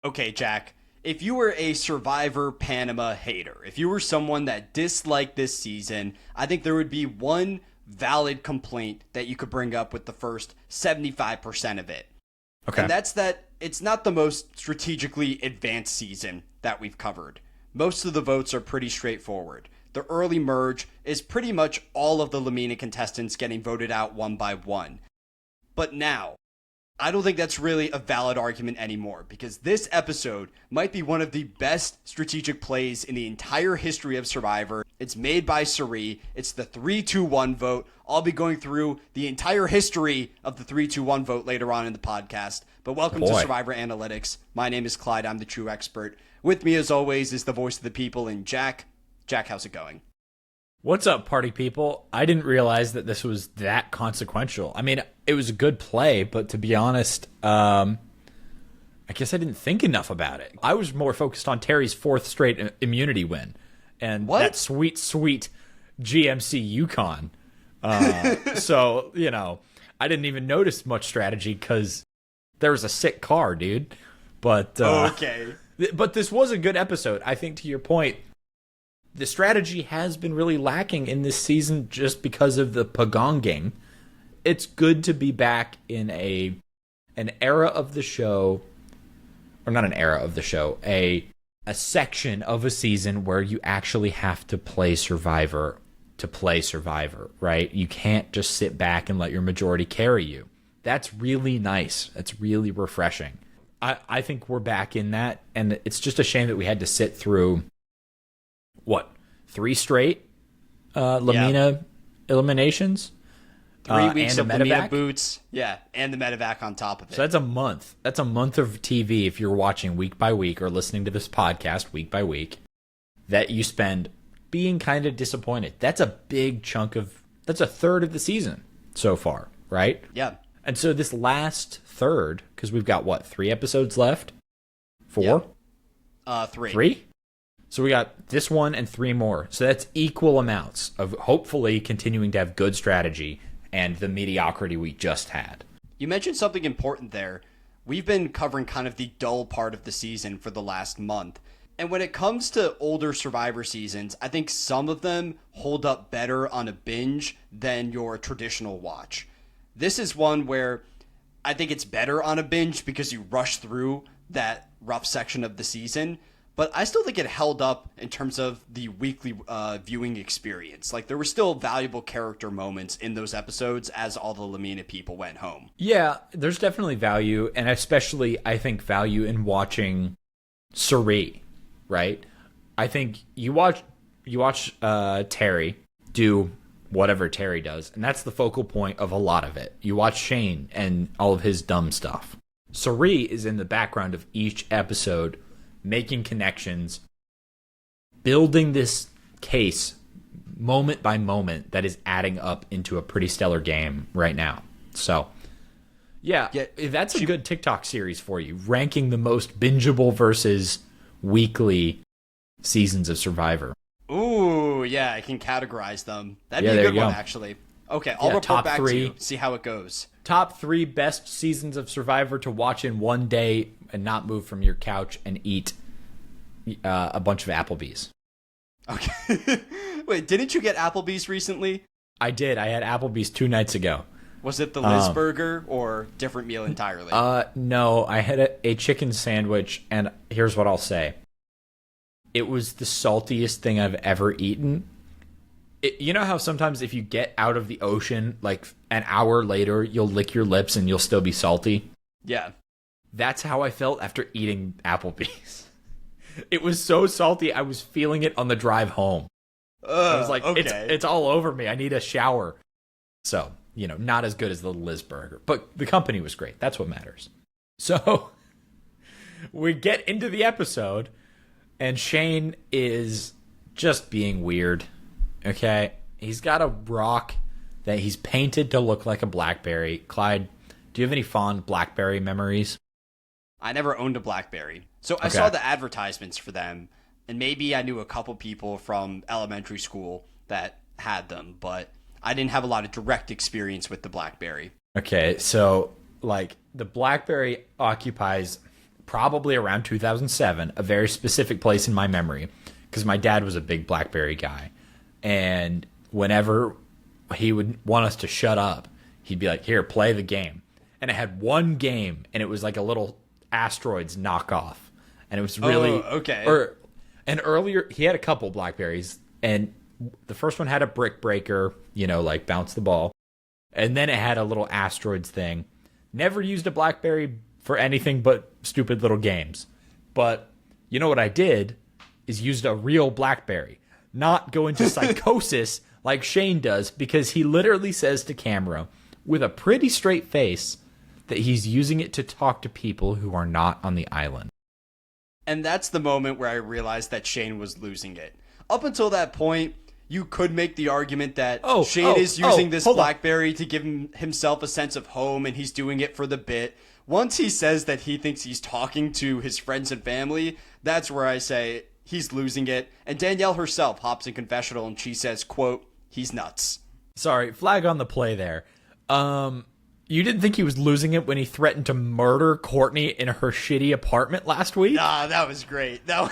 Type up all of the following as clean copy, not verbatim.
Okay, Jack, if you were a Survivor Panama hater, if you were someone that disliked this season, I think there would be one valid complaint that you could bring up with the first 75% of it. Okay. And that's that it's not the most strategically advanced season that we've covered. Most of the votes are pretty straightforward. The early merge is pretty much all of the Lamina contestants getting voted out one by one. But now, I don't think that's really a valid argument anymore, because this episode might be one of the best strategic plays in the entire history of Survivor. It's made by Suri. It's the 3-2-1 vote. I'll be going through the entire history of the 3-2-1 vote later on in the podcast. But welcome to Survivor Analytics. My name is Clyde. I'm the true expert. With me, as always, is the voice of the people in Jack. Jack, how's it going? What's up, party people? I didn't realize that this was that consequential. I mean, it was a good play, but to be honest, I guess I didn't think enough about it. I was more focused on Terry's fourth straight immunity win and that sweet, sweet GMC Yukon. So, I didn't even notice much strategy because there was a sick car, dude. But okay. But this was a good episode. I think, to your point, the strategy has been really lacking in this season just because of the pagonging. It's good to be back in an era of the show, or not an era of the show, a section of a season where you actually have to play Survivor, right? You can't just sit back and let your majority carry you. That's really nice. That's really refreshing. I think we're back in that, and it's just a shame that we had to sit through, 3 straight Lamina eliminations? 3 weeks of and Lamina boots. Yeah, and the medevac on top of it. So that's a month. That's a month of TV if you're watching week by week or listening to this podcast week by week that you spend being kind of disappointed. That's a big chunk that's a third of the season so far, right? Yeah. And so this last third, because we've got, 3 episodes left? 4? Yeah. 3. 3? So we got this one and 3 more. So that's equal amounts of hopefully continuing to have good strategy and the mediocrity we just had. You mentioned something important there. We've been covering kind of the dull part of the season for the last month. And when it comes to older Survivor seasons, I think some of them hold up better on a binge than your traditional watch. This is one where I think it's better on a binge because you rush through that rough section of the season. But I still think it held up in terms of the weekly viewing experience. Like, there were still valuable character moments in those episodes as all the Lamina people went home. Yeah, there's definitely value, and especially, I think, value in watching Suri, right? I think you watch Terry do whatever Terry does, and that's the focal point of a lot of it. You watch Shane and all of his dumb stuff. Suri is in the background of each episode, making connections, building this case moment by moment that is adding up into a pretty stellar game right now. So, yeah, that's a good TikTok series for you, ranking the most bingeable versus weekly seasons of Survivor. Ooh, yeah, I can categorize them. That'd be a good one, actually. Okay, I'll report back to you, see how it goes. Top 3 best seasons of Survivor to watch in one day and not move from your couch and eat a bunch of Applebee's. Okay. Wait, didn't you get Applebee's recently? I did. I had Applebee's 2 nights ago. Was it the Liz burger or different meal entirely? No, I had a chicken sandwich, and here's what I'll say. It was the saltiest thing I've ever eaten. You know how sometimes if you get out of the ocean, like an hour later, you'll lick your lips and you'll still be salty? Yeah. That's how I felt after eating Applebee's. It was so salty, I was feeling it on the drive home. I was like, okay. It's all over me. I need a shower. So, not as good as the Liz burger. But the company was great. That's what matters. So, we get into the episode, and Shane is just being weird. Okay? He's got a rock that he's painted to look like a BlackBerry. Clyde, do you have any fond BlackBerry memories? I never owned a BlackBerry. So I saw the advertisements for them, and maybe I knew a couple people from elementary school that had them, but I didn't have a lot of direct experience with the BlackBerry. Okay, so, the BlackBerry occupies probably around 2007, a very specific place in my memory, because my dad was a big BlackBerry guy. And whenever he would want us to shut up, he'd be like, here, play the game. And it had one game, and it was like a little Asteroids knockoff. And it was really... Oh, okay. And earlier, he had a couple BlackBerries, and the first one had a brick breaker, like bounce the ball. And then it had a little Asteroids thing. Never used a BlackBerry for anything but stupid little games. But you know what I did is used a real BlackBerry. Not go into psychosis like Shane does, because he literally says to camera with a pretty straight face that he's using it to talk to people who are not on the island. And that's the moment where I realized that Shane was losing it. Up until that point, you could make the argument that Shane is using this BlackBerry to give himself a sense of home, and he's doing it for the bit. Once he says that he thinks he's talking to his friends and family, that's where I say he's losing it. And Danielle herself hops in confessional and she says, quote, he's nuts. Sorry, flag on the play there. You didn't think he was losing it when he threatened to murder Courtney in her shitty apartment last week? Ah, that was great. Oh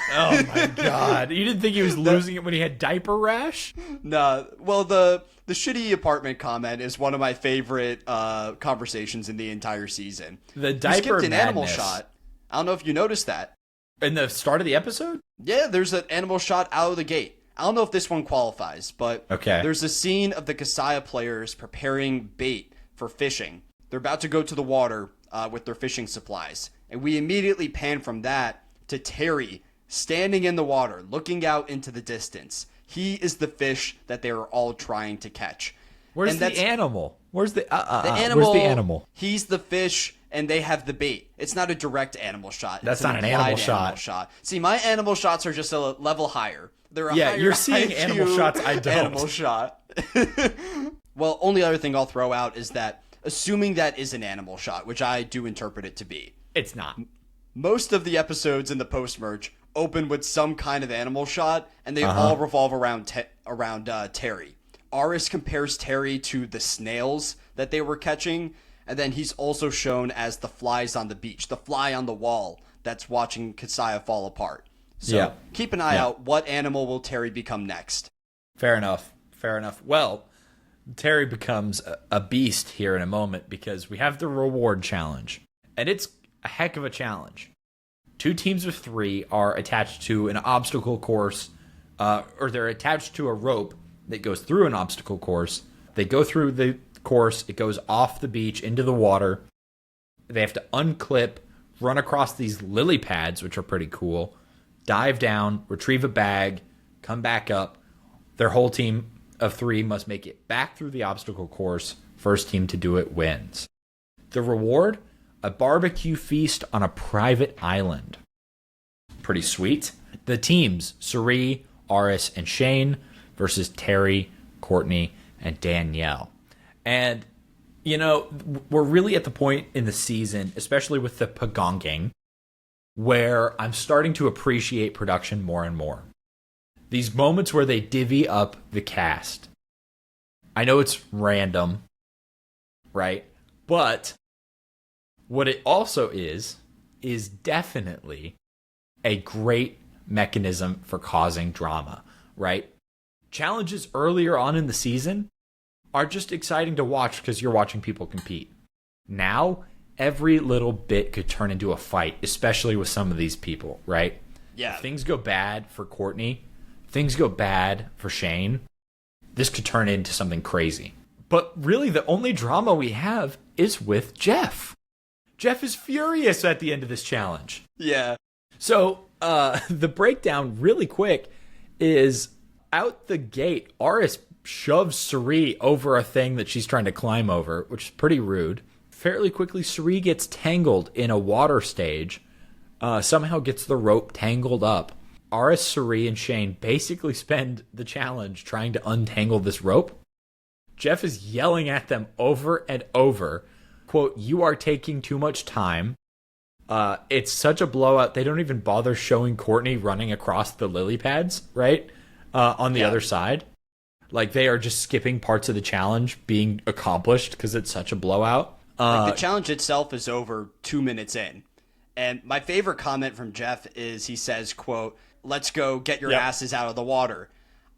my God. You didn't think he was losing it when he had diaper rash? Nah. Well, the shitty apartment comment is one of my favorite conversations in the entire season. The diaper skipped an madness. Animal shot. I don't know if you noticed that. In the start of the episode? Yeah, there's an animal shot out of the gate. I don't know if this one qualifies, but there's a scene of the Kasaya players preparing bait for fishing. They're about to go to the water with their fishing supplies. And we immediately pan from that to Terry standing in the water, looking out into the distance. He is the fish that they are all trying to catch. Where's the animal? Where's the animal? Where's the animal? He's the fish, and they have the bait. It's not a direct animal shot. That's not an animal shot. See, my animal shots are just a level higher. They're a higher you're seeing IQ animal shots. I don't. Animal shot. Well, only other thing I'll throw out is that, assuming that is an animal shot, which I do interpret it to be, it's not. Most of the episodes in the post-merge open with some kind of animal shot, and they all revolve around Terry. Aris compares Terry to the snails that they were catching, and then he's also shown as the flies on the beach, the fly on the wall that's watching Kasaya fall apart. So keep an eye out. What animal will Terry become next? Fair enough. Well, Terry becomes a beast here in a moment, because we have the reward challenge, and it's a heck of a challenge. 2 teams of 3 are attached to an obstacle course, or they're attached to a rope that goes through an obstacle course. They go through the course, it goes off the beach into the water. They have to unclip, run across these lily pads, which are pretty cool, dive down, retrieve a bag, come back up. Their whole team of 3 must make it back through the obstacle course. First team to do it wins. The reward? A barbecue feast on a private island. Pretty sweet. The teams, Suri, Aris, and Shane versus Terry, Courtney, and Danielle. And, we're really at the point in the season, especially with the Pagonging, where I'm starting to appreciate production more and more. These moments where they divvy up the cast. I know it's random, right? But what it also is definitely a great mechanism for causing drama, right? Challenges earlier on in the season are just exciting to watch because you're watching people compete. Now, every little bit could turn into a fight, especially with some of these people, right? Yeah. If things go bad for Courtney, things go bad for Shane, this could turn into something crazy. But really, the only drama we have is with Jeff. Jeff is furious at the end of this challenge. Yeah. So, the breakdown really quick is out the gate, Aris shoves Suri over a thing that she's trying to climb over, which is pretty rude. Fairly quickly, Suri gets tangled in a water stage, somehow gets the rope tangled up. Aris, Suri, and Shane basically spend the challenge trying to untangle this rope. Jeff is yelling at them over and over, quote, "You are taking too much time." It's such a blowout, they don't even bother showing Courtney running across the lily pads, right? On the other side. Like, they are just skipping parts of the challenge being accomplished because it's such a blowout. The challenge itself is over 2 minutes in. And my favorite comment from Jeff is he says, quote, "Let's go get your Yep. asses out of the water."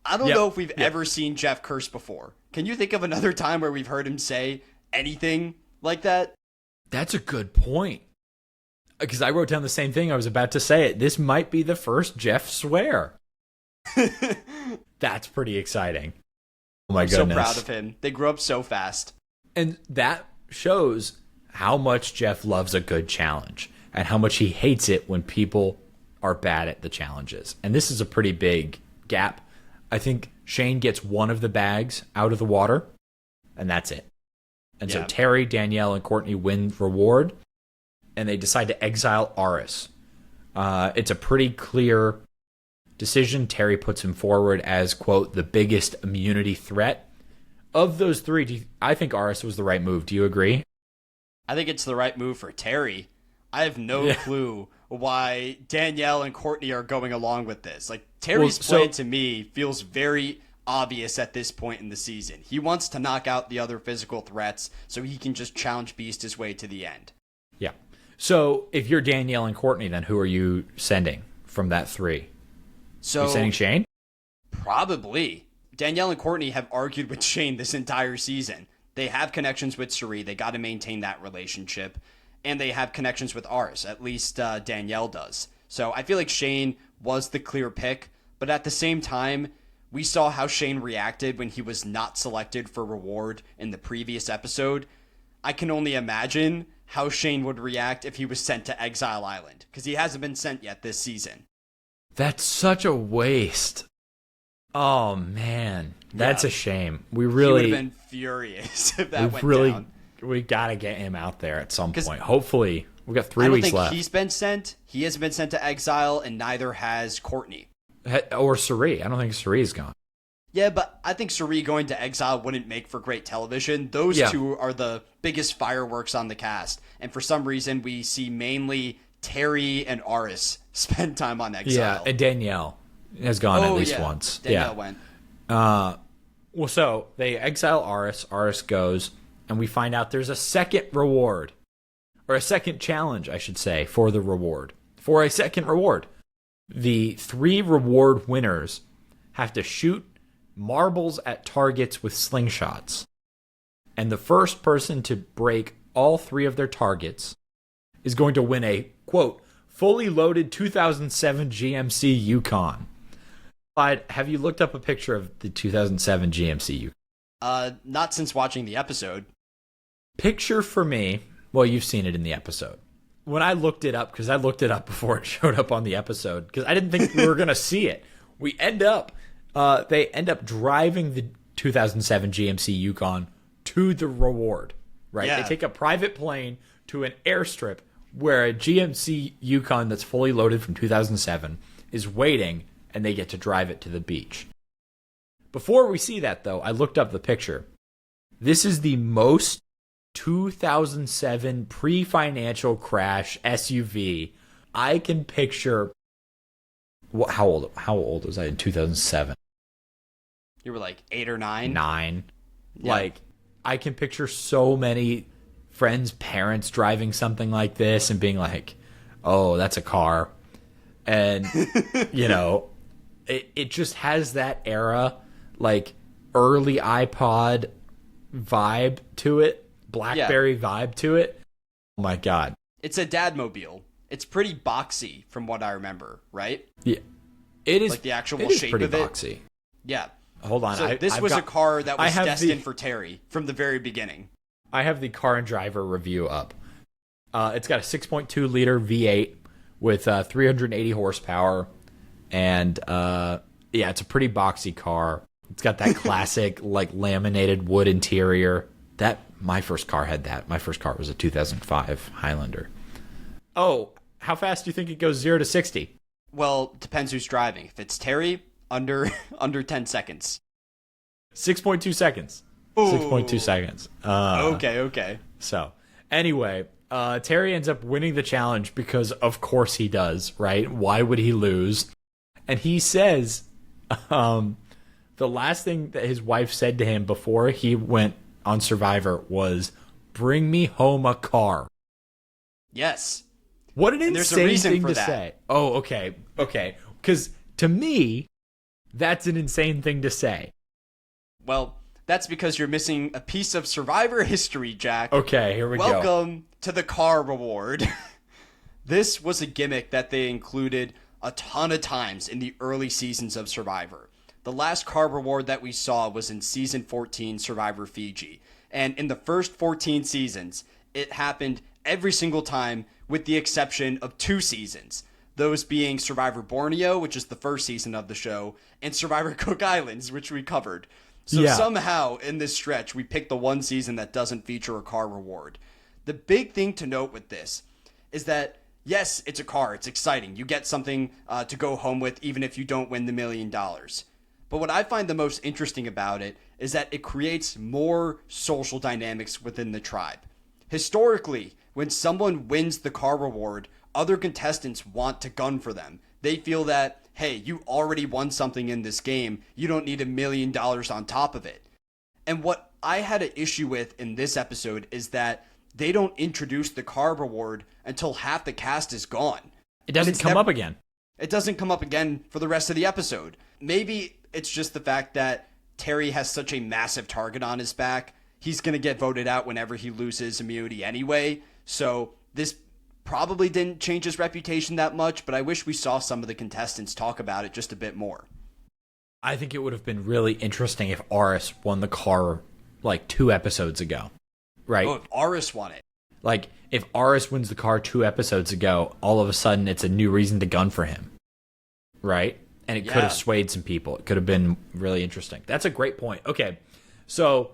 I don't Yep. know if we've ever seen Jeff curse before. Can you think of another time where we've heard him say anything like that? That's a good point. Because I wrote down the same thing. I was about to say it. This might be the first Jeff swear. That's pretty exciting. Oh my goodness. So proud of him. They grew up so fast. And that shows how much Jeff loves a good challenge and how much he hates it when people are bad at the challenges. And this is a pretty big gap. I think Shane gets one of the bags out of the water, and that's it. And so Terry, Danielle, and Courtney win reward, and they decide to exile Aris. It's a pretty clear decision. Terry puts him forward as, quote, the biggest immunity threat. Of those three, I think Aris was the right move. Do you agree? I think it's the right move for Terry. I have no clue why Danielle and Courtney are going along with this. Like, Terry's plan to me feels very obvious at this point in the season. He wants to knock out the other physical threats so he can just challenge Beast his way to the end. Yeah. So if you're Danielle and Courtney, then who are you sending from that three? So you sending Shane? Probably. Danielle and Courtney have argued with Shane this entire season. They have connections with Suri. They got to maintain that relationship. And they have connections with Aris. At least Danielle does. So I feel like Shane was the clear pick. But at the same time, we saw how Shane reacted when he was not selected for reward in the previous episode. I can only imagine how Shane would react if he was sent to Exile Island. Because he hasn't been sent yet this season. That's such a waste. Oh, man. That's a shame. We really... He would have been furious if that went down. We got to get him out there at some point. Hopefully. We've got 3 weeks left. I don't think he's been sent. He hasn't been sent to exile, and neither has Courtney. Or Suri. I don't think Suri's gone. Yeah, but I think Suri going to exile wouldn't make for great television. Those two are the biggest fireworks on the cast. And for some reason, we see mainly Terry and Aris spend time on exile. Yeah, and Danielle has gone at least once. Danielle went. Well, so they exile Aris. Aris goes, and we find out there's a second reward. Or a second challenge, I should say, for the reward. For a second reward. The 3 reward winners have to shoot marbles at targets with slingshots. And the first person to break all 3 of their targets is going to win a, quote, fully loaded 2007 GMC Yukon. Clyde, have you looked up a picture of the 2007 GMC Yukon? Not since watching the episode. Picture for me, well, you've seen it in the episode. When I looked it up, because I looked it up before it showed up on the episode, because I didn't think we were going to see it. They end up driving the 2007 GMC Yukon to the reward, right? Yeah. They take a private plane to an airstrip where a GMC Yukon that's fully loaded from 2007 is waiting, and they get to drive it to the beach. Before we see that, though, I looked up the picture. This is the most 2007 pre-financial crash SUV I can picture. How old was I in 2007? You were like 8 or 9? 9. Yeah. Like, I can picture so many friends' parents driving something like this and being like, oh, that's a car. And, you know, it just has that era, like, early iPod vibe to it. BlackBerry vibe to it. Oh my god. It's a dadmobile. It's pretty boxy from what I remember, right? Yeah. It is like the actual shape of it. Boxy. Yeah. Hold on. So this was a car that was destined for Terry from the very beginning. I have the Car and Driver review up. It's got a 6.2 liter V8 with 380 horsepower, and it's a pretty boxy car. It's got that classic like laminated wood interior. My first car had that. My first car was a 2005 Highlander. Oh, how fast do you think it goes 0 to 60? Well, depends who's driving. If it's Terry, under 10 seconds. 6.2 seconds. Ooh. 6.2 seconds. Okay. So, anyway, Terry ends up winning the challenge because, of course, he does, right? Why would he lose? And he says the last thing that his wife said to him before he went on Survivor was, bring me home a car. Yes. What an And there's a insane reason thing for to that. say. Oh, okay. Because to me, that's an insane thing to say. Well, that's because you're missing a piece of Survivor history, Jack. Okay, here we go. Welcome to the car reward. This was a gimmick that they included a ton of times in the early seasons of Survivor. The last car reward that we saw was in season 14, Survivor Fiji. And in the first 14 seasons, it happened every single time with the exception of 2 seasons. Those being Survivor Borneo, which is the first season of the show, and Survivor Cook Islands, which we covered. So somehow in this stretch, we picked the one season that doesn't feature a car reward. The big thing to note with this is that, yes, it's a car. It's exciting. You get something to go home with even if you don't win the $1 million. But what I find the most interesting about it is that it creates more social dynamics within the tribe. Historically, when someone wins the car reward, other contestants want to gun for them. They feel that, hey, you already won something in this game. You don't need $1 million on top of it. And what I had an issue with in this episode is that they don't introduce the car reward until half the cast is gone. It doesn't come up again. It doesn't come up again for the rest of the episode. Maybe it's just the fact that Terry has such a massive target on his back. He's going to get voted out whenever he loses immunity anyway. So this probably didn't change his reputation that much, but I wish we saw some of the contestants talk about it just a bit more. I think it would have been really interesting if Aris won the car like 2 episodes ago, right? Oh, if Aris won it. Like, if Aris wins the car 2 episodes ago, all of a sudden it's a new reason to gun for him, right? And it could have swayed some people. It could have been really interesting. That's a great point. Okay, so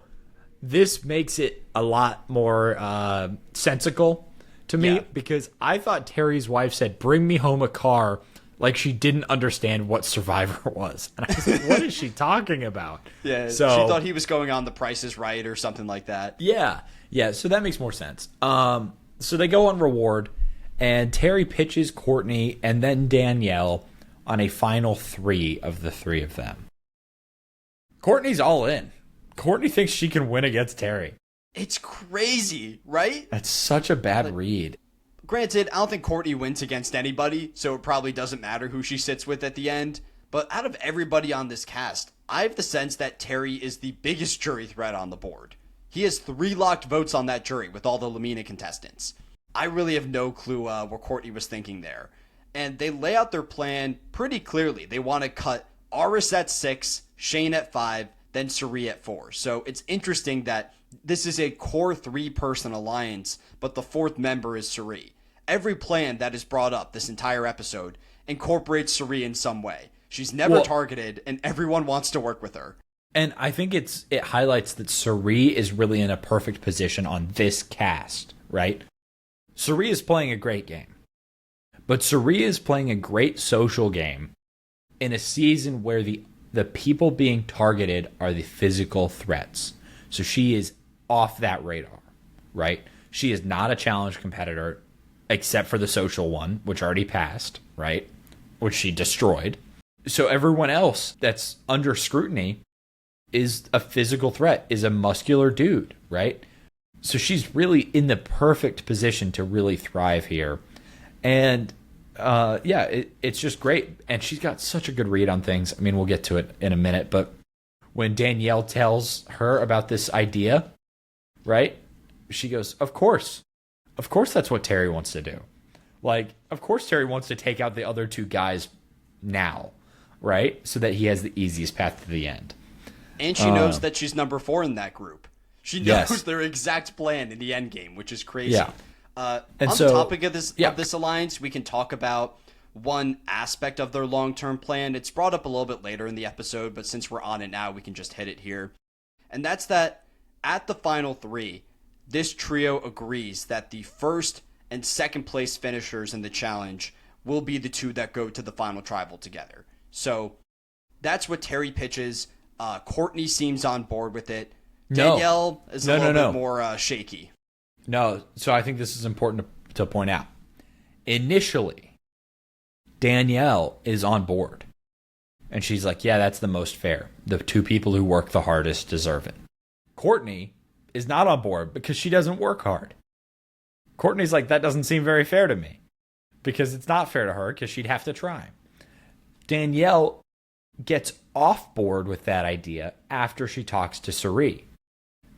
this makes it a lot more sensical to me because I thought Terry's wife said, "Bring me home a car," like she didn't understand what Survivor was. And I was like, what is she talking about? Yeah, so, she thought he was going on The Price is Right or something like that. Yeah, so that makes more sense. So they go on reward, and Terry pitches Courtney and then Danielle on a final 3 of the 3 of them. Courtney's all in. Courtney thinks she can win against Terry. It's crazy, right? That's such a bad read. Granted, I don't think Courtney wins against anybody, so it probably doesn't matter who she sits with at the end. But out of everybody on this cast, I have the sense that Terry is the biggest jury threat on the board. He has 3 locked votes on that jury with all the Lamina contestants. I really have no clue what Courtney was thinking there. And they lay out their plan pretty clearly. They want to cut Aris at 6, Shane at 5, then Suri at 4. So it's interesting that this is a core 3-person alliance, but the 4th member is Suri. Every plan that is brought up this entire episode incorporates Suri in some way. She's never targeted, and everyone wants to work with her. And I think it highlights that Suri is really in a perfect position on this cast, right? Suri is playing a great game. But Suri is playing a great social game in a season where the people being targeted are the physical threats. So she is off that radar, right? She is not a challenge competitor, except for the social one, which already passed, right? Which she destroyed. So everyone else that's under scrutiny is a physical threat, is a muscular dude, right? So she's really in the perfect position to really thrive here. And it's just great. And she's got such a good read on things. I mean, we'll get to it in a minute, but when Danielle tells her about this idea, right? She goes, of course that's what Terry wants to do. Like, of course Terry wants to take out the other 2 guys now, right? So that he has the easiest path to the end. And she knows that she's number 4 in that group. She knows their exact plan in the end game, which is crazy. Yeah. On the topic of this alliance, we can talk about one aspect of their long-term plan. It's brought up a little bit later in the episode, but since we're on it now, we can just hit it here. And that's that at the final 3, this trio agrees that the first and second place finishers in the challenge will be the 2 that go to the final tribal together. So that's what Terry pitches. Courtney seems on board with it. Danielle is a little bit more shaky. No, so I think this is important to point out. Initially, Danielle is on board. And she's like, yeah, that's the most fair. The 2 people who work the hardest deserve it. Courtney is not on board because she doesn't work hard. Courtney's like, that doesn't seem very fair to me. because it's not fair to her because she'd have to try. Danielle gets off board with that idea after she talks to Cirie.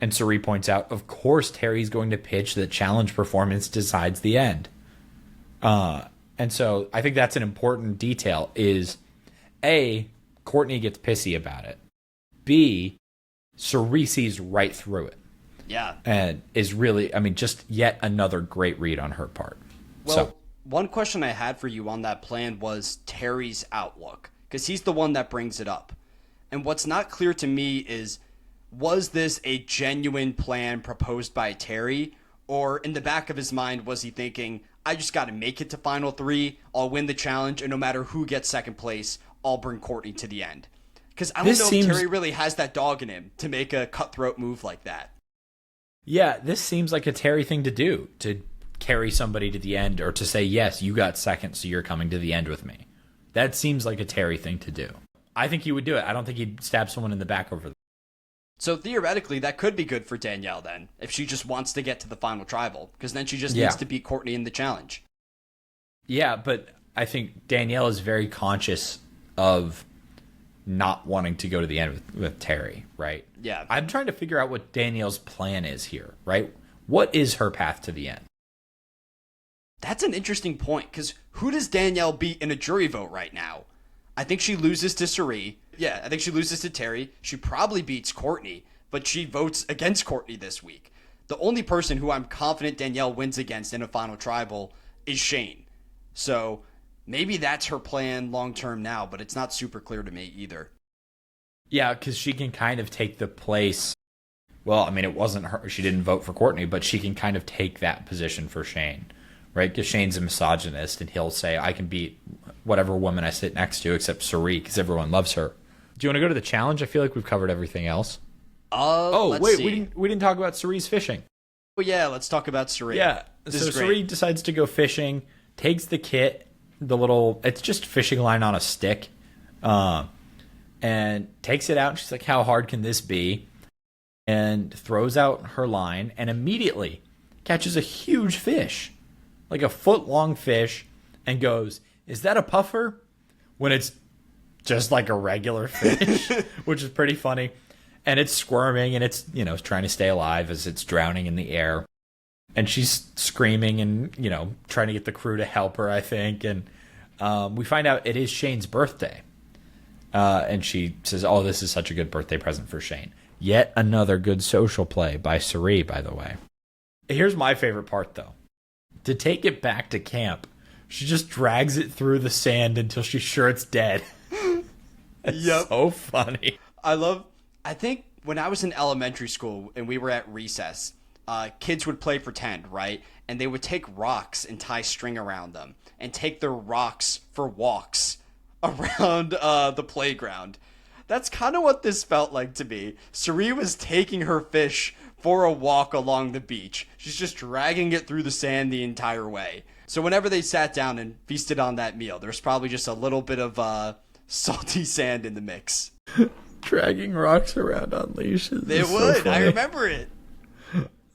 And Cirie points out, of course, Terry's going to pitch that challenge performance decides the end. And so I think that's an important detail is, A, Courtney gets pissy about it. B, Cirie sees right through it. Yeah. And is really, just yet another great read on her part. Well, one question I had for you on that plan was Terry's outlook, because he's the one that brings it up. And what's not clear to me is, was this a genuine plan proposed by Terry, or in the back of his mind was he thinking, I just got to make it to Final 3, I'll win the challenge, and no matter who gets second place, I'll bring Courtney to the end. Because I don't know if Terry really has that dog in him to make a cutthroat move like that. Yeah, this seems like a Terry thing to do, to carry somebody to the end or to say, yes, you got second, so you're coming to the end with me. That seems like a Terry thing to do. I think he would do it. I don't think he'd stab someone in the back over them. So theoretically, that could be good for Danielle then, if she just wants to get to the final tribal, because then she just needs to beat Courtney in the challenge. Yeah, but I think Danielle is very conscious of not wanting to go to the end with Terry, right? Yeah. I'm trying to figure out what Danielle's plan is here, right? What is her path to the end? That's an interesting point, because who does Danielle beat in a jury vote right now? I think she loses to Cirie. Yeah, I think she loses to Terry. She probably beats Courtney, but she votes against Courtney this week. The only person who I'm confident Danielle wins against in a final tribal is Shane. So maybe that's her plan long-term now, but it's not super clear to me either. Yeah, because she can kind of take the place. Well, it wasn't her. She didn't vote for Courtney, but she can kind of take that position for Shane, right? Because Shane's a misogynist, and he'll say, I can beat whatever woman I sit next to except Cirie, because everyone loves her. Do you want to go to the challenge? I feel like we've covered everything else. Let's see. we didn't talk about Cirie's fishing. Oh, yeah, let's talk about Cirie. Yeah, so Cirie decides to go fishing, takes the kit, it's just fishing line on a stick, and takes it out, and she's like, how hard can this be? And throws out her line, and immediately catches a huge fish, like a foot-long fish, and goes, is that a puffer? When it's just like a regular fish, which is pretty funny. And it's squirming, and it's, trying to stay alive as it's drowning in the air. And she's screaming and, trying to get the crew to help her, I think. And we find out it is Shane's birthday. And she says, oh, this is such a good birthday present for Shane. Yet another good social play by Cirie, by the way. Here's my favorite part, though. To take it back to camp, she just drags it through the sand until she's sure it's dead. It's so funny. I think when I was in elementary school and we were at recess, kids would play pretend, right? And they would take rocks and tie string around them and take their rocks for walks around the playground. That's kind of what this felt like to me. Cirie was taking her fish for a walk along the beach. She's just dragging it through the sand the entire way. So whenever they sat down and feasted on that meal, there's probably just a little bit of salty sand in the mix. Dragging rocks around on leashes. They would. So I remember it.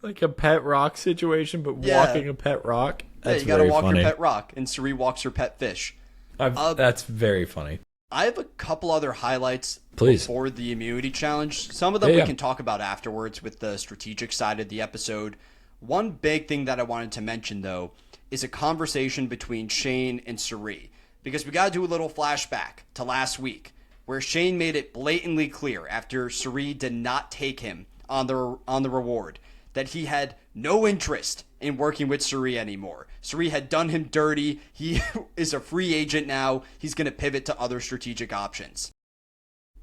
Like a pet rock situation, but walking a pet rock. That's you gotta walk funny. your pet rock, and Cirie walks her pet fish. That's very funny. I have a couple other highlights Please. For the immunity challenge. Some of them we can talk about afterwards with the strategic side of the episode. One big thing that I wanted to mention, though, is a conversation between Shane and Cirie. Because we got to do a little flashback to last week, where Shane made it blatantly clear after Cirie did not take him on the reward that he had no interest in working with Cirie anymore. Cirie had done him dirty. He is a free agent now. He's going to pivot to other strategic options.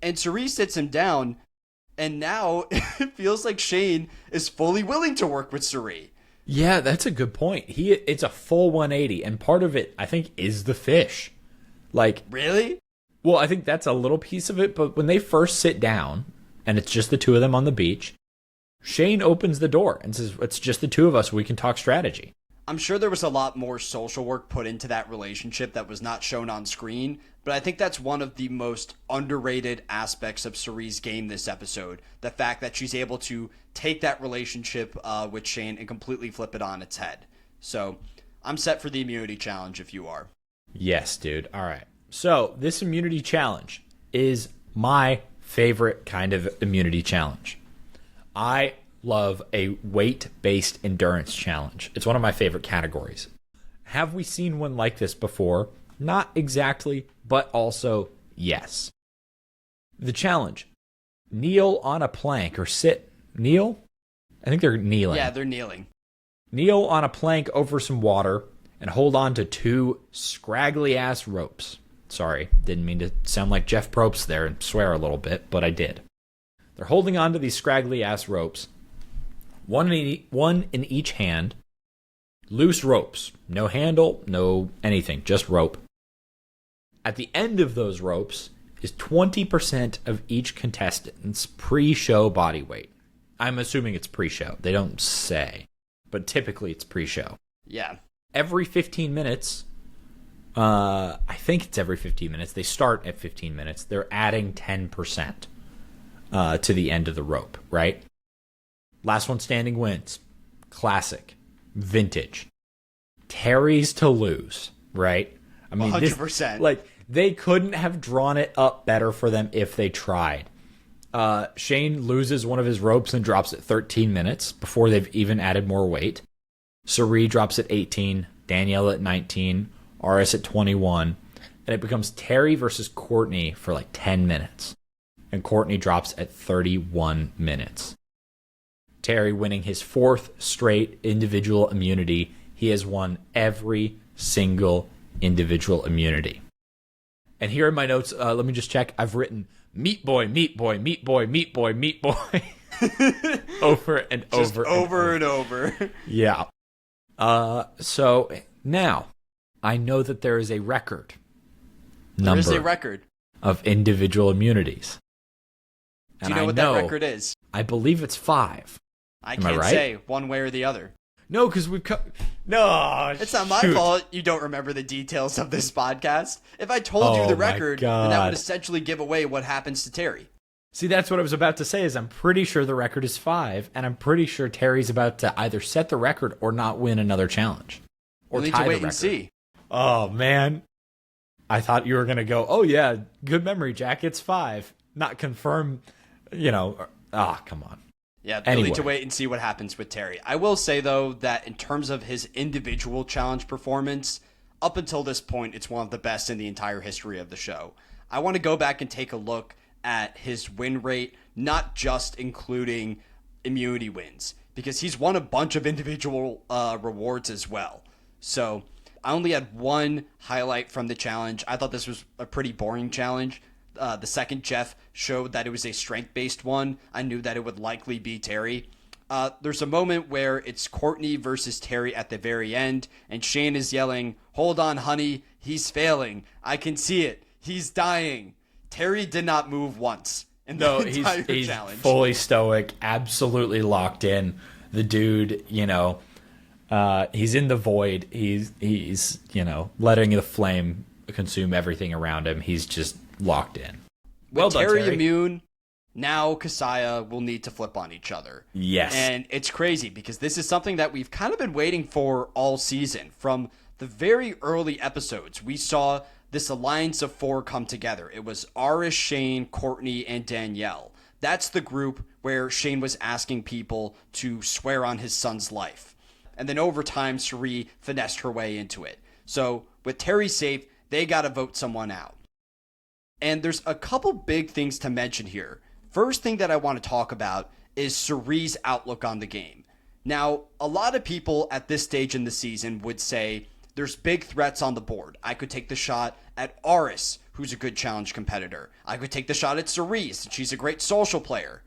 And Cirie sits him down, and now it feels like Shane is fully willing to work with Cirie. Yeah, that's a good point. It's a full 180, and part of it, I think, is the fish. Like, really? Well, I think that's a little piece of it, but when they first sit down, and it's just the two of them on the beach, Shane opens the door and says, it's just the two of us, we can talk strategy. I'm sure there was a lot more social work put into that relationship that was not shown on screen, but I think that's one of the most underrated aspects of Cirie's game this episode. The fact that she's able to take that relationship with Shane and completely flip it on its head. So I'm set for the immunity challenge if you are. Yes, dude. All right. So this immunity challenge is my favorite kind of immunity challenge. I love a weight-based endurance challenge. It's one of my favorite categories. Have we seen one like this before? Not exactly, but also yes. The challenge: kneel on a plank or sit. Kneel? I think they're kneeling. Yeah, they're kneeling. Kneel on a plank over some water and hold on to 2 scraggly-ass ropes. Sorry, didn't mean to sound like Jeff Probst there and swear a little bit, but I did. They're holding on to these scraggly-ass ropes, one in each hand, loose ropes, no handle, no anything, just rope. At the end of those ropes is 20% of each contestant's pre-show body weight. I'm assuming it's pre-show. They don't say, but typically it's pre-show. Yeah. Every 15 minutes, I think it's every 15 minutes. They start at 15 minutes. They're adding 10% to the end of the rope, right? Last one standing wins. Classic. Vintage. Terry's to lose, right? I mean, 100%. They couldn't have drawn it up better for them if they tried. Shane loses one of his ropes and drops at 13 minutes before they've even added more weight. Suri drops at 18, Danielle at 19, Aris at 21, and it becomes Terry versus Courtney for 10 minutes. And Courtney drops at 31 minutes. Terry winning his 4th straight individual immunity. He has won every single individual immunity. And here in my notes, let me just check. I've written meat boy, meat boy, meat boy, meat boy, meat boy. over and Just over and over. Yeah. So now I know that there is a record There is a record of individual immunities. Do you know what that record is? I believe it's 5. I can't say one way or the other. No, because no, it's not my fault you don't remember the details of this podcast. If I told you the record, then that would essentially give away what happens to Terry. See, that's what I was about to say. Is I'm pretty sure the record is 5, and I'm pretty sure Terry's about to either set the record or not win another challenge, or we'll need tie to wait the record. And see. Oh man, I thought you were gonna go. Oh yeah, good memory, Jack. It's 5. Not confirm. Come on. Yeah, we'll need to wait and see what happens with Terry. I will say, though, that in terms of his individual challenge performance, up until this point, it's one of the best in the entire history of the show. I want to go back and take a look at his win rate, not just including immunity wins, because he's won a bunch of individual rewards as well. So I only had one highlight from the challenge. I thought this was a pretty boring challenge. The second Jeff showed that it was a strength-based one, I knew that it would likely be Terry. There's a moment where it's Courtney versus Terry at the very end, and Shane is yelling, "Hold on, honey, he's failing. I can see it. He's dying." Terry did not move once in the entire he's challenge. Fully stoic, absolutely locked in. The dude, he's in the void. He's letting the flame consume everything around him. He's just locked in. Well done, Terry. Immune, now Kasaya will need to flip on each other. Yes. And it's crazy because this is something that we've kind of been waiting for all season. From the very early episodes, we saw this alliance of 4 come together. It was Aris, Shane, Courtney, and Danielle. That's the group where Shane was asking people to swear on his son's life. And then over time, Suri finessed her way into it. So with Terry safe, they got to vote someone out. And there's a couple big things to mention here. First thing that I want to talk about is Suri's outlook on the game. Now, a lot of people at this stage in the season would say there's big threats on the board. I could take the shot at Aris, who's a good challenge competitor. I could take the shot at Suri, since she's a great social player.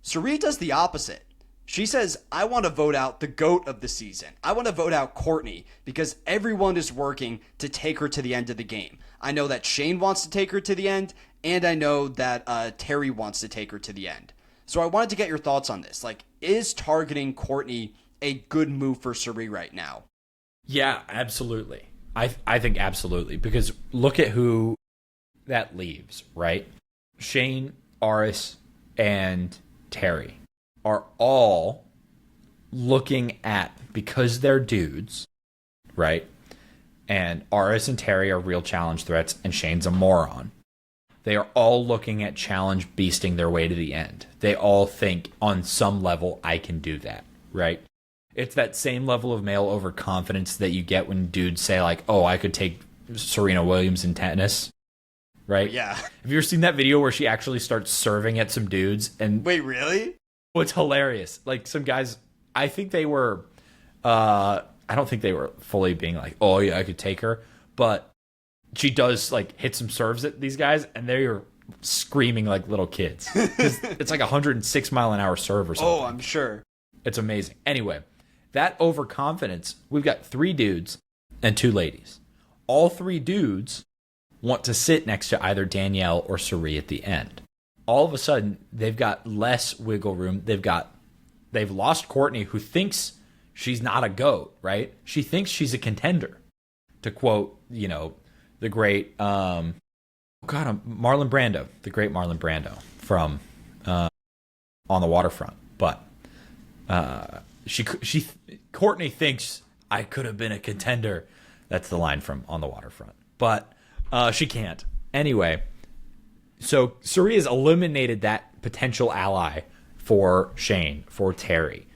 Suri does the opposite. She says, I want to vote out the GOAT of the season. I want to vote out Courtney because everyone is working to take her to the end of the game. I know that Shane wants to take her to the end, and I know that Terry wants to take her to the end. So I wanted to get your thoughts on this. Is targeting Courtney a good move for Suri right now? Yeah, absolutely. I think absolutely, because look at who that leaves, right? Shane, Aris, and Terry are all looking at, because they're dudes, right? And Aris and Terry are real challenge threats, and Shane's a moron. They are all looking at challenge beasting their way to the end. They all think on some level, I can do that, right? It's that same level of male overconfidence that you get when dudes say like, oh, I could take Serena Williams in tennis, right? Yeah. Have you ever seen that video where she actually starts serving at some dudes? And Wait, really? it's hilarious. Like some guys, I think they were, I don't think they were fully being like, oh yeah, I could take her. But she does like hit some serves at these guys and they're screaming like little kids. It's like 106 mile an hour serve or something. Oh, I'm sure. It's amazing. Anyway, that overconfidence, we've got 3 dudes and 2 ladies. All 3 dudes want to sit next to either Danielle or Suri at the end. All of a sudden, they've got less wiggle room. They've lost Courtney, who thinks she's not a GOAT, right? She thinks she's a contender. To quote, the great, Marlon Brando, the great Marlon Brando from On the Waterfront. But Courtney thinks I could have been a contender. That's the line from On the Waterfront. But she can't. Anyway, so Suri has eliminated that potential ally for Shane, for Terry.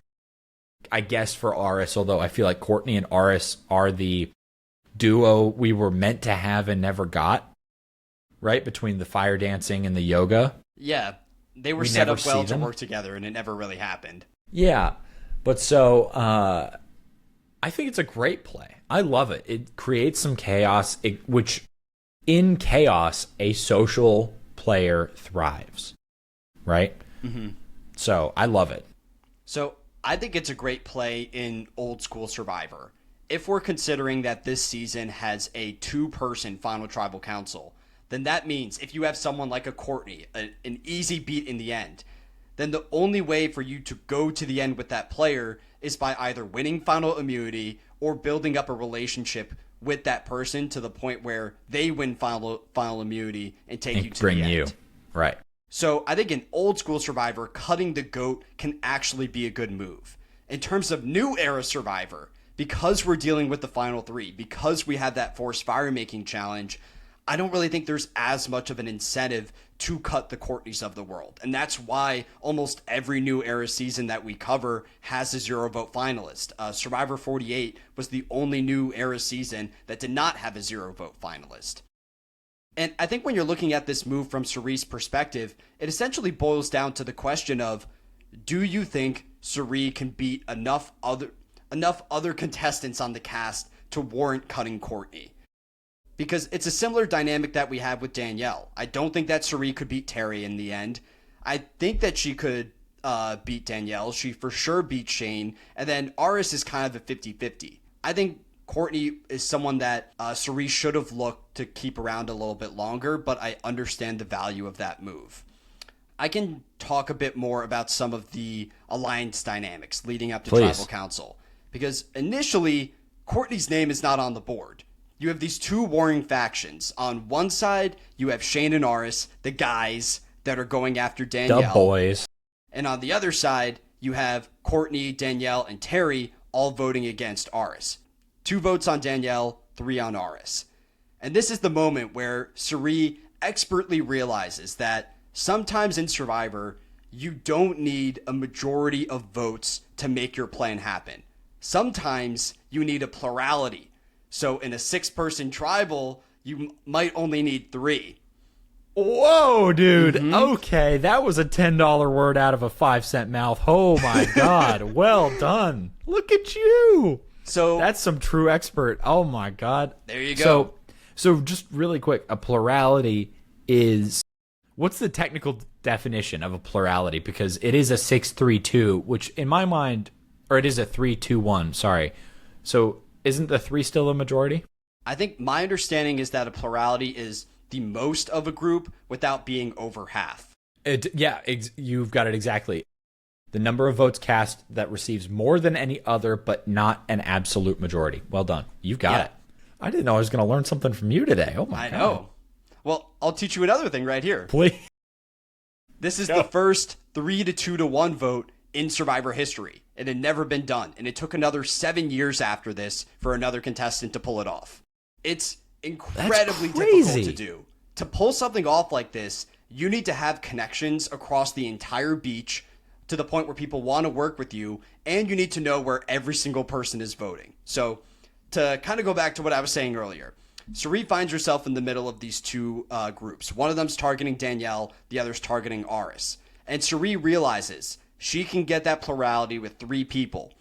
I guess for Aris, although I feel like Courtney and Aris are the duo we were meant to have and never got, right? Between the fire dancing and the yoga. Yeah, they were set up well to work together, and it never really happened. Yeah, but so I think it's a great play. I love it. It creates some chaos, which in chaos, a social player thrives, right? Mm-hmm. So I love it. So I think it's a great play in old school Survivor. If we're considering that this season has a 2-person final tribal council, then that means if you have someone like a Courtney, an easy beat in the end, then the only way for you to go to the end with that player is by either winning final immunity or building up a relationship with that person to the point where they win final immunity and take you to the end. Bring you, right. So I think in old school Survivor, cutting the GOAT can actually be a good move. In terms of new era Survivor, because we're dealing with the final 3, because we have that forced fire making challenge, I don't really think there's as much of an incentive to cut the Courtneys of the world. And that's why almost every new era season that we cover has a 0 vote finalist. Survivor 48 was the only new era season that did not have a 0 vote finalist. And I think when you're looking at this move from Suri's perspective, it essentially boils down to the question of, do you think Suri can beat enough other contestants on the cast to warrant cutting Courtney? Because it's a similar dynamic that we have with Danielle. I don't think that Suri could beat Terry in the end. I think that she could beat Danielle. She for sure beat Shane. And then Aris is kind of a 50-50. I think Courtney is someone that Suri should have looked to keep around a little bit longer, but I understand the value of that move. I can talk a bit more about some of the alliance dynamics leading up to Tribal Council. Because initially, Courtney's name is not on the board. You have these 2 warring factions. On one side, you have Shane and Aris, the guys that are going after Danielle. The boys. And on the other side, you have Courtney, Danielle, and Terry all voting against Aris. 2 votes on Danielle, 3 on Aris. And this is the moment where Suri expertly realizes that sometimes in Survivor, you don't need a majority of votes to make your plan happen. Sometimes you need a plurality. So in a 6-person tribal, you might only need 3. Whoa, dude. Mm-hmm. Okay, that was a $10 word out of a 5-cent mouth. Oh my God. Well done. Look at you. So that's some true expert. Oh my God. There you go. So just really quick, a plurality is, what's the technical definition of a plurality? Because it is a 6-3-2, which in my mind, or it is a 3-2-1, sorry. So isn't the 3 still a majority? I think my understanding is that a plurality is the most of a group without being over half. You've got it exactly. The number of votes cast that receives more than any other, but not an absolute majority. Well done. You've got it. I didn't know I was going to learn something from you today. Oh my God. I know. Well, I'll teach you another thing right here. Please. This is the first 3 to 2 to 1 vote in Survivor history. It had never been done, and it took another 7 years after this for another contestant to pull it off. It's incredibly difficult to do. To pull something off like this, you need to have connections across the entire beach to the point where people want to work with you, and you need to know where every single person is voting. So to kind of go back to what I was saying earlier, Cirie finds herself in the middle of these two groups. One of them's targeting Danielle, the other's targeting Aris. And Cirie realizes she can get that plurality with 3 people.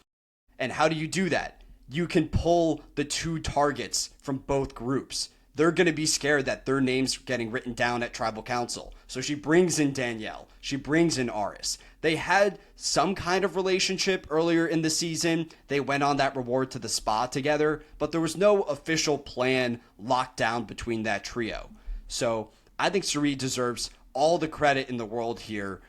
And how do you do that? You can pull the 2 targets from both groups. They're going to be scared that their names are getting written down at tribal council. So she brings in Danielle. She brings in Aris. They had some kind of relationship earlier in the season. They went on that reward to the spa together, but there was no official plan locked down between that trio. So I think Cirie deserves all the credit in the world here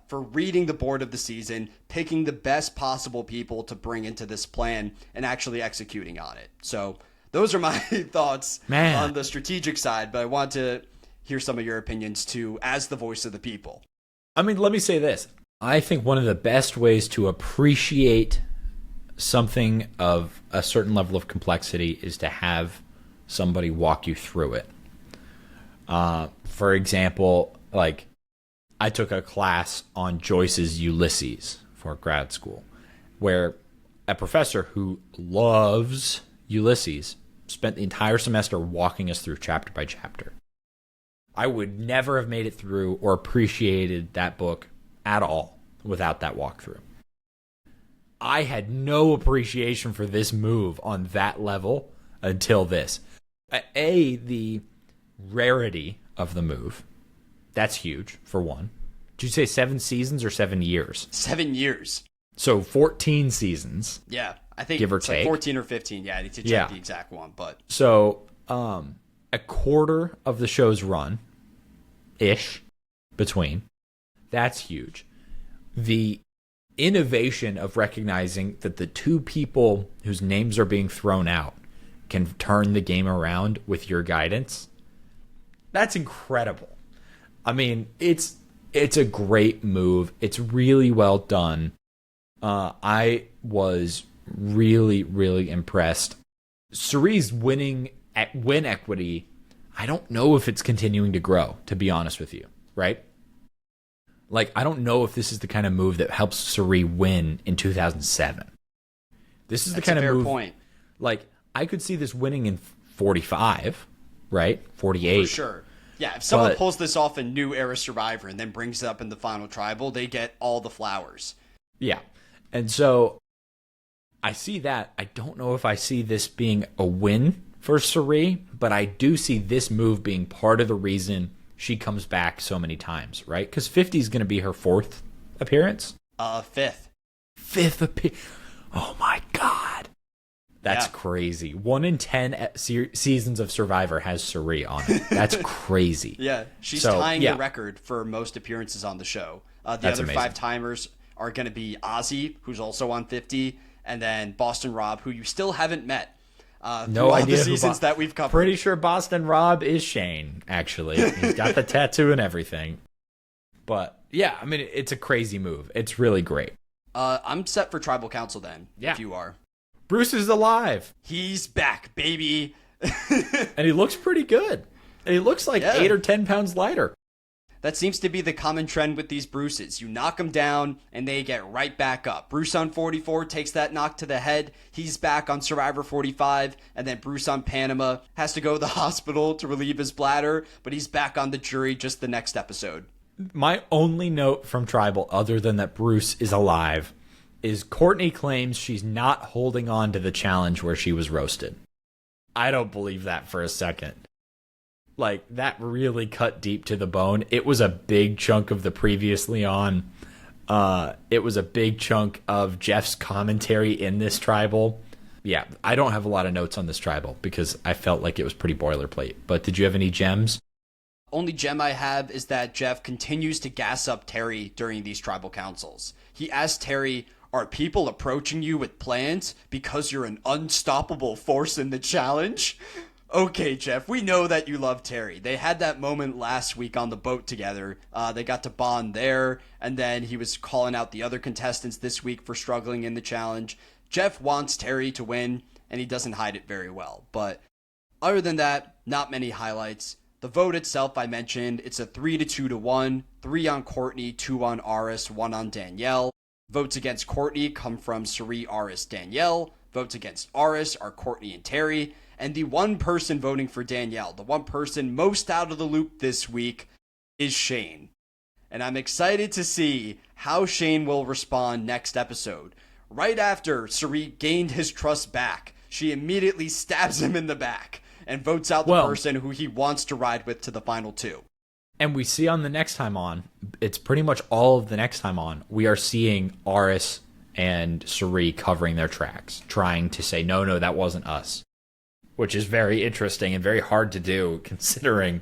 for reading the board of the season, picking the best possible people to bring into this plan, and actually executing on it. So those are my thoughts on the strategic side, but I want to hear some of your opinions too, as the voice of the people. I mean, let me say this. I think one of the best ways to appreciate something of a certain level of complexity is to have somebody walk you through it. For example, like I took a class on Joyce's Ulysses for grad school, where a professor who loves Ulysses spent the entire semester walking us through chapter by chapter. I would never have made it through or appreciated that book at all without that walkthrough. I had no appreciation for this move on that level until this. The rarity of the move. That's huge, for one. Did you say 7 seasons or 7 years? 7 years. So 14 seasons. Yeah, I think give or it's take. like 14 or 15. Yeah, I need to check the exact one. But so a quarter of the show's run-ish between. That's huge. The innovation of recognizing that the 2 people whose names are being thrown out can turn the game around with your guidance, that's incredible. I mean, it's a great move. It's really well done. I was really, really impressed. Cirie's win equity, I don't know if it's continuing to grow, to be honest with you, right? Like, I don't know if this is the kind of move that helps Cirie win in 2007. This is the kind of move. Point. Like, I could see this winning in 45, right? 48. For sure. Yeah, if someone pulls this off in New Era Survivor and then brings it up in the final tribal, they get all the flowers. Yeah. And so I see that. I don't know if I see this being a win for Cirie, but I do see this move being part of the reason she comes back so many times, right? Because 50 is going to be her 4th appearance. 5th. 5th appearance. Oh my God. That's crazy. 1 in 10 seasons of Survivor has Cirie on it. That's crazy. Yeah, she's tying the record for most appearances on the show. The That's other amazing. 5 timers are going to be Ozzy, who's also on 50, and then Boston Rob, who you still haven't met. No idea. The seasons that we've covered. Pretty sure Boston Rob is Shane, actually. He's got the tattoo and everything. But yeah, I mean, it's a crazy move. It's really great. I'm set for Tribal Council then, if you are. Bruce is alive. He's back, baby. And he looks pretty good. And he looks like 8 or 10 pounds lighter. That seems to be the common trend with these Bruces. You knock them down, and they get right back up. Bruce on 44 takes that knock to the head. He's back on Survivor 45, and then Bruce on Panama has to go to the hospital to relieve his bladder, but he's back on the jury just the next episode. My only note from Tribal, other than that Bruce is alive, is Courtney claims she's not holding on to the challenge where she was roasted. I don't believe that for a second. Like, that really cut deep to the bone. It was a big chunk of the previously on. It was a big chunk of Jeff's commentary in this Tribal. Yeah, I don't have a lot of notes on this Tribal because I felt like it was pretty boilerplate. But did you have any gems? Only gem I have is that Jeff continues to gas up Terry during these Tribal Councils. He asked Terry, "Are people approaching you with plans because you're an unstoppable force in the challenge?" Okay, Jeff, we know that you love Terry. They had that moment last week on the boat together. They got to bond there, and then he was calling out the other contestants this week for struggling in the challenge. Jeff wants Terry to win, and he doesn't hide it very well. But other than that, not many highlights. The vote itself, I mentioned, it's a 3-2 to 1, 3 on Courtney, 2 on Aris, 1 on Danielle. Votes against Courtney come from Suri, Aris, Danielle. Votes against Aris are Courtney and Terry. And the one person voting for Danielle, the one person most out of the loop this week, is Shane. And I'm excited to see how Shane will respond next episode. Right after Suri gained his trust back, she immediately stabs him in the back and votes out the person who he wants to ride with to the final 2. And we see on the next time on, it's pretty much all of the next time on, we are seeing Aris and Suri covering their tracks, trying to say, no, that wasn't us. Which is very interesting and very hard to do, considering,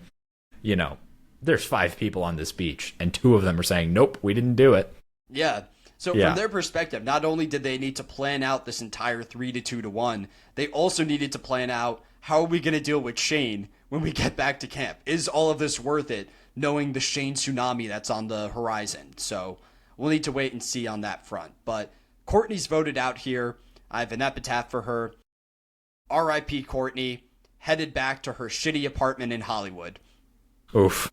there's 5 people on this beach, and 2 of them are saying, nope, we didn't do it. Yeah. So from their perspective, not only did they need to plan out this entire 3-2 to 1, they also needed to plan out, how are we going to deal with Shane when we get back to camp? Is all of this worth it, knowing the Shane tsunami that's on the horizon? So we'll need to wait and see on that front. But Courtney's voted out here. I have an epitaph for her. R.I.P. Courtney, headed back to her shitty apartment in Hollywood. Oof.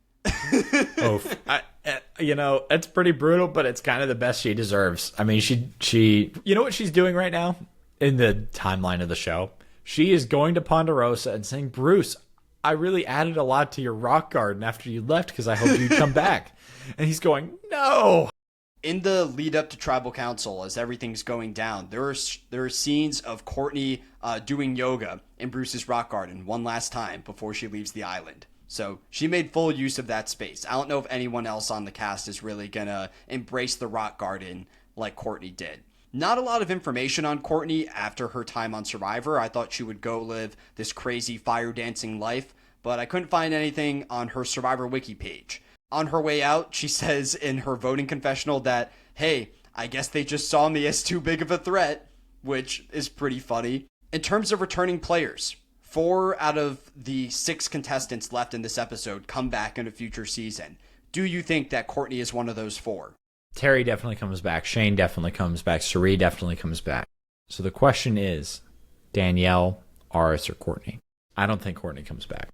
Oof. It's pretty brutal, but it's kind of the best she deserves. I mean, she you know what she's doing right now in the timeline of the show? She is going to Ponderosa and saying, Bruce, I really added a lot to your rock garden after you left because I hoped you'd come back. And he's going, no. In the lead up to Tribal Council, as everything's going down, there are scenes of Courtney doing yoga in Bruce's rock garden one last time before she leaves the island. So she made full use of that space. I don't know if anyone else on the cast is really going to embrace the rock garden like Courtney did. Not a lot of information on Courtney after her time on Survivor. I thought she would go live this crazy fire dancing life, but I couldn't find anything on her Survivor Wiki page. On her way out, she says in her voting confessional that, hey, I guess they just saw me as too big of a threat, which is pretty funny. In terms of returning players, 4 out of the 6 contestants left in this episode come back in a future season. Do you think that Courtney is one of those 4? Terry definitely comes back. Shane definitely comes back. Suri definitely comes back. So the question is, Danielle, Aris, or Courtney? I don't think Courtney comes back.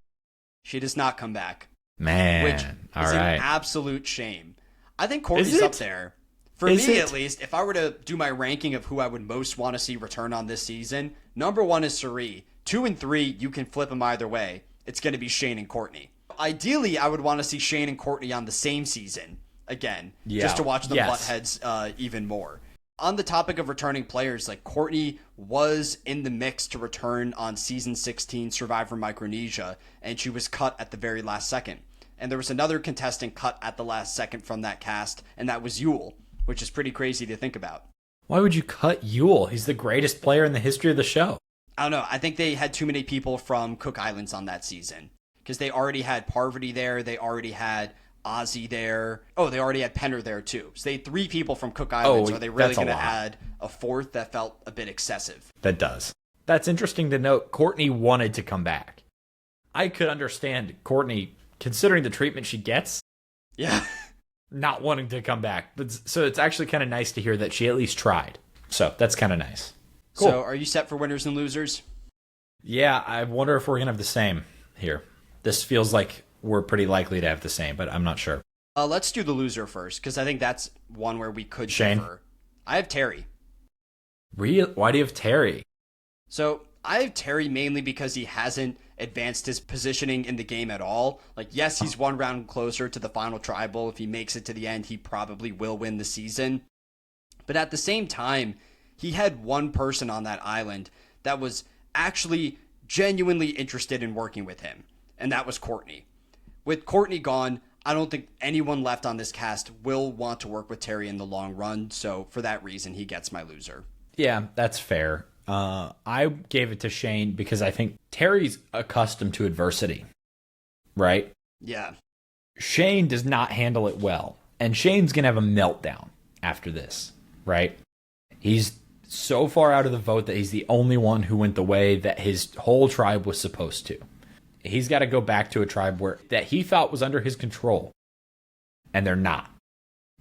She does not come back. Man, which all is right. an absolute shame. I think Courtney's up there. For me, at least, if I were to do my ranking of who I would most want to see return on this season, number 1 is Suri. 2 and 3, you can flip them either way. It's going to be Shane and Courtney. Ideally, I would want to see Shane and Courtney on the same season again, just to watch them butt heads even more. On the topic of returning players, like Courtney was in the mix to return on season 16 Survivor Micronesia, and she was cut at the very last second. And there was another contestant cut at the last second from that cast, and that was Yule, which is pretty crazy to think about. Why would you cut Yule? He's the greatest player in the history of the show. I don't know. I think they had too many people from Cook Islands on that season, because they already had Parvati there. They already had Ozzy there. Oh, they already had Penner there too. So they had 3 people from Cook Islands. Are they really going to add a 4th? That felt a bit excessive. That does. That's interesting to note. Courtney wanted to come back. I could understand Courtney, considering the treatment she gets, not wanting to come back. But so it's actually kind of nice to hear that she at least tried. So that's kind of nice. Cool. So are you set for winners and losers? Yeah, I wonder if we're going to have the same here. This feels like we're pretty likely to have the same, but I'm not sure. Let's do the loser first, because I think that's one where we could Shane? differ. I have Terry. Why do you have Terry? So I have Terry mainly because he hasn't advanced his positioning in the game at all. Like, yes, he's one round closer to the final tribal. If he makes it to the end, he probably will win the season. But at the same time, he had one person on that island that was actually genuinely interested in working with him, and that was Courtney. With Courtney gone, I don't think anyone left on this cast will want to work with Terry in the long run, so for that reason, he gets my loser. Yeah, that's fair. I gave it to Shane because I think Terry's accustomed to adversity, right? Yeah. Shane does not handle it well, and Shane's going to have a meltdown after this, right? He's so far out of the vote that he's the only one who went the way that his whole tribe was supposed to. He's got to go back to a tribe that he thought was under his control, and they're not.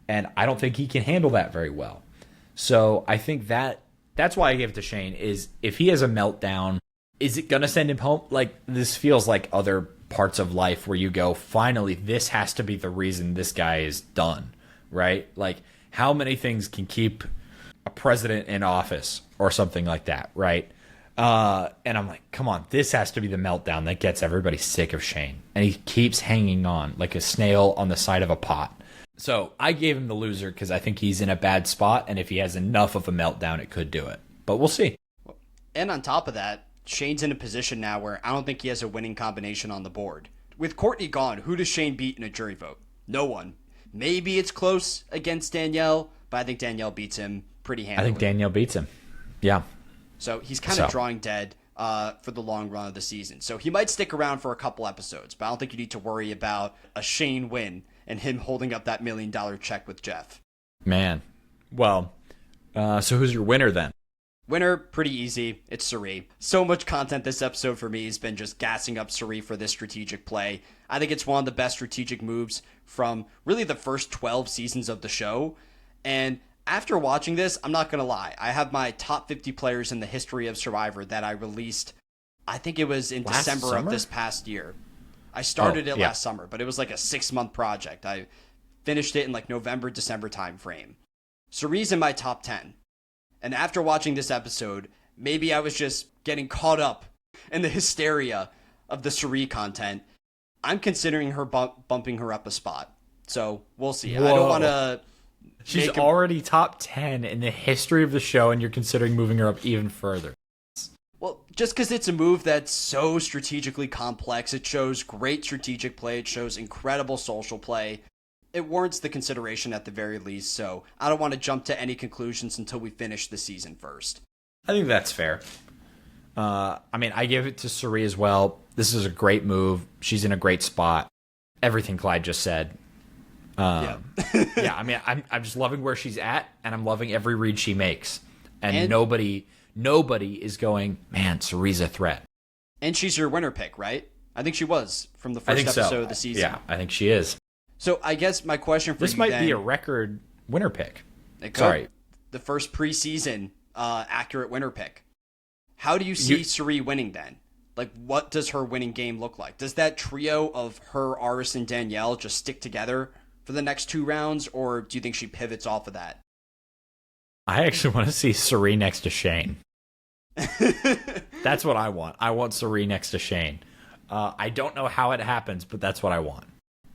And I don't think he can handle that very well. So I think that's why I give it to Shane, is if he has a meltdown, is it going to send him home? Like, this feels like other parts of life where you go, finally, this has to be the reason this guy is done, right? Like, how many things can keep a president in office or something like that, right? And I'm like, come on, this has to be the meltdown that gets everybody sick of Shane. And he keeps hanging on like a snail on the side of a pot. So I gave him the loser because I think he's in a bad spot. And if he has enough of a meltdown, it could do it. But we'll see. And on top of that, Shane's in a position now where I don't think he has a winning combination on the board. With Courtney gone, who does Shane beat in a jury vote? No one. Maybe it's close against Danielle, but I think Danielle beats him pretty handily. I think Danielle beats him. Yeah. So he's kind of drawing dead for the long run of the season. So he might stick around for a couple episodes, but I don't think you need to worry about a Shane win and him holding up that $1 million check with Jeff. Man. Well, so who's your winner then? Winner, pretty easy. It's Cirie. So much content this episode for me has been just gassing up Cirie for this strategic play. I think it's one of the best strategic moves from really the first 12 seasons of the show. And after watching this, I'm not going to lie. I have my top 50 players in the history of Survivor that I released, I think it was in December of this past year. I started it last summer, but it was like a 6-month project. I finished it in like November, December time frame. Cirie's in my top 10. And after watching this episode, maybe I was just getting caught up in the hysteria of the Cirie content. I'm considering her bumping her up a spot. So we'll see. Whoa. I don't want to... She's already top 10 in the history of the show, and you're considering moving her up even further. Well, just because it's a move that's so strategically complex, it shows great strategic play, it shows incredible social play. It warrants the consideration at the very least, so I don't want to jump to any conclusions until we finish the season first. I think that's fair. I give it to Cirie as well. This is a great move. She's in a great spot. Everything Clyde just said. I'm just loving where she's at, and I'm loving every read she makes. And nobody is going, man, Cirie's a threat. And she's your winner pick, right? I think she was from the first episode of the season. Yeah, I think she is. So I guess my question for this you might be a record winner pick. Sorry, the first preseason accurate winner pick. How do you see Cirie winning then? Like, what does her winning game look like? Does that trio of her, Aris, and Danielle just stick together for the next 2 rounds, or do you think she pivots off of that? I actually want to see Cirie next to Shane. That's what I want. I want Cirie next to Shane. I don't know how it happens, but that's what I want.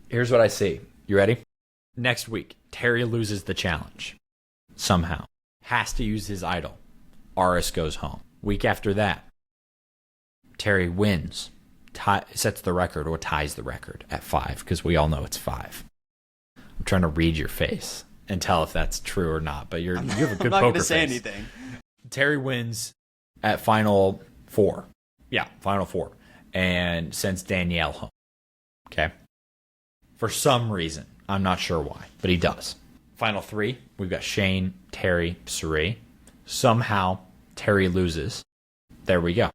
Here's what I see. You ready? Next week, Terry loses the challenge. Somehow. Has to use his idol. Aris goes home. Week after that, Terry wins. Sets the record or ties the record at 5, because we all know it's 5. I'm trying to read your face and tell if that's true or not, but you have a good poker face. I'm not going to say anything. Terry wins at Final 4. Yeah, Final 4. And sends Danielle home. Okay? For some reason. I'm not sure why, but he does. Final 3, we've got Shane, Terry, Cirie. Somehow, Terry loses. There we go.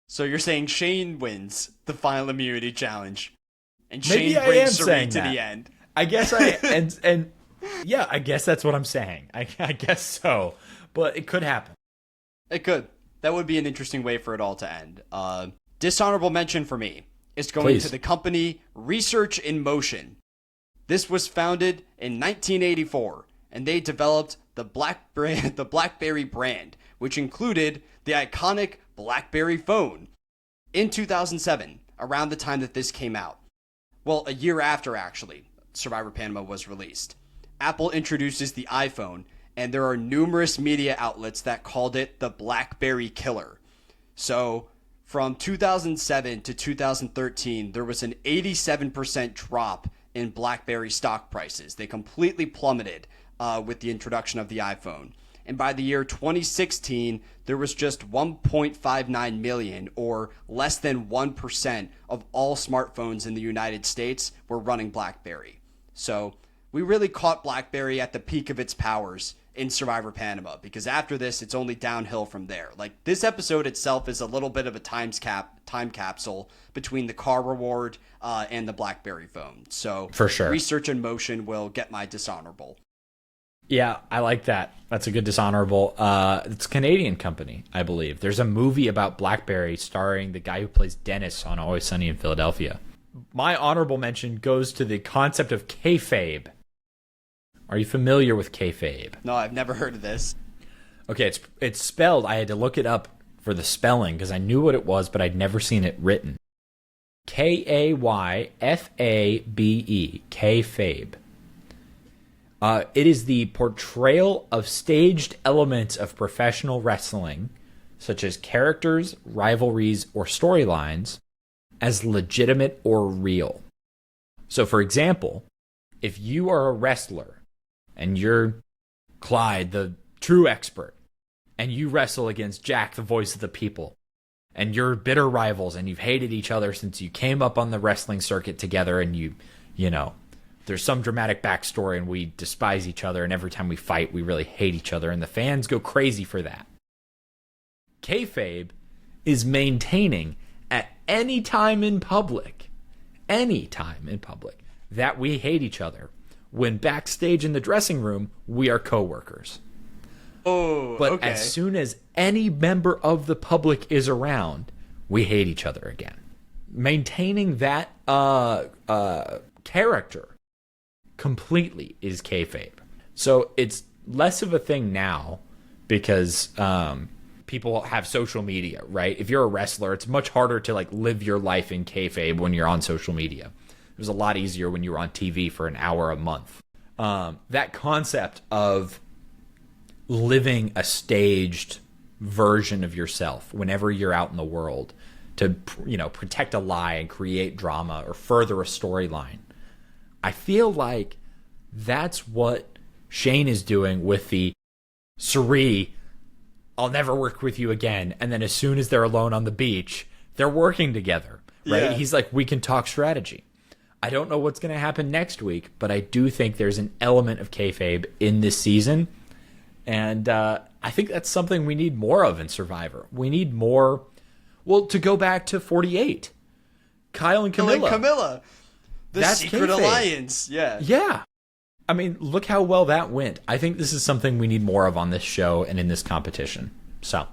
So you're saying Shane wins the final immunity challenge, and Shane brings Cirie to the end. I guess and yeah, I guess that's what I'm saying. I guess so, but it could happen. It could. That would be an interesting way for it all to end. Dishonorable mention for me is going to the company Research in Motion. This was founded in 1984, and they developed the BlackBerry brand, which included the iconic BlackBerry phone. In 2007, around the time that this came out, well, a year after actually, Survivor Panama was released, Apple introduces the iPhone, and there are numerous media outlets that called it the BlackBerry killer. So, from 2007 to 2013, there was an 87% drop in BlackBerry stock prices. They completely plummeted with the introduction of the iPhone. And by the year 2016, there was just 1.59 million, or less than 1% of all smartphones in the United States were running BlackBerry. So we really caught Blackberry at the peak of its powers in Survivor Panama, because after this, it's only downhill from there. Like, this episode itself is a little bit of a time capsule between the car reward and the Blackberry phone. So for sure, Research in Motion will get my dishonorable. Yeah, I like that. That's a good dishonorable. It's a Canadian company, I believe. There's a movie about BlackBerry starring the guy who plays Dennis on Always Sunny in Philadelphia. My honorable mention goes to the concept of kayfabe. Are you familiar with kayfabe? No, I've never heard of this. Okay, it's spelled. I had to look it up for the spelling because I knew what it was, but I'd never seen it written. Kayfabe. Kayfabe. It is the portrayal of staged elements of professional wrestling, such as characters, rivalries, or storylines, as legitimate or real. So, for example, if you are a wrestler and you're Clyde, the true expert, and you wrestle against Jack, the voice of the people, and you're bitter rivals and you've hated each other since you came up on the wrestling circuit together, and you know, there's some dramatic backstory and we despise each other, and every time we fight, we really hate each other, and the fans go crazy for that. Kayfabe is maintaining at any time in public, that we hate each other, when backstage in the dressing room, we are coworkers. Oh, but okay. As soon as any member of the public is around, we hate each other again. Maintaining that character completely is kayfabe. So it's less of a thing now because people have social media, right? If you're a wrestler, it's much harder to like live your life in kayfabe when you're on social media. It was a lot easier when you were on TV for an hour a month. That concept of living a staged version of yourself whenever you're out in the world to, protect a lie and create drama or further a storyline. I feel like that's what Shane is doing with the Suri, I'll never work with you again. And then as soon as they're alone on the beach, they're working together, right? Yeah. He's like, we can talk strategy. I don't know what's going to happen next week, but I do think there's an element of kayfabe in this season. And I think that's something we need more of in Survivor. We need more. Well, to go back to 48, Kyle and Camilla. The That's secret kayfabe. alliance. Yeah. Yeah. I mean, look how well that went. I think this is something we need more of on this show and in this competition. So,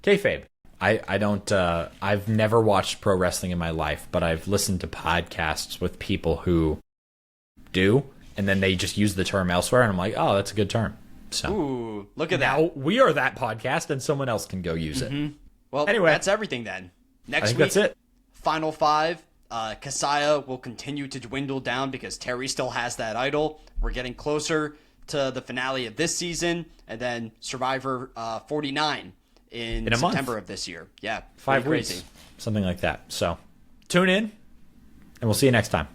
kayfabe. I don't, I've never watched pro wrestling in my life, but I've listened to podcasts with people who do, and then they just use the term elsewhere, and I'm like, oh, that's a good term. So, ooh, look at now that. we are that podcast, and someone else can go use it. Well, Anyway. that's everything then. Next I think week, that's it. Final five. Kasaya will continue to dwindle down because Terry still has that idol. We're getting closer to the finale of this season, and then Survivor 49 in a September month. of this year. Yeah, 5 pretty weeks, crazy. something like that. So, tune in, and we'll see you next time.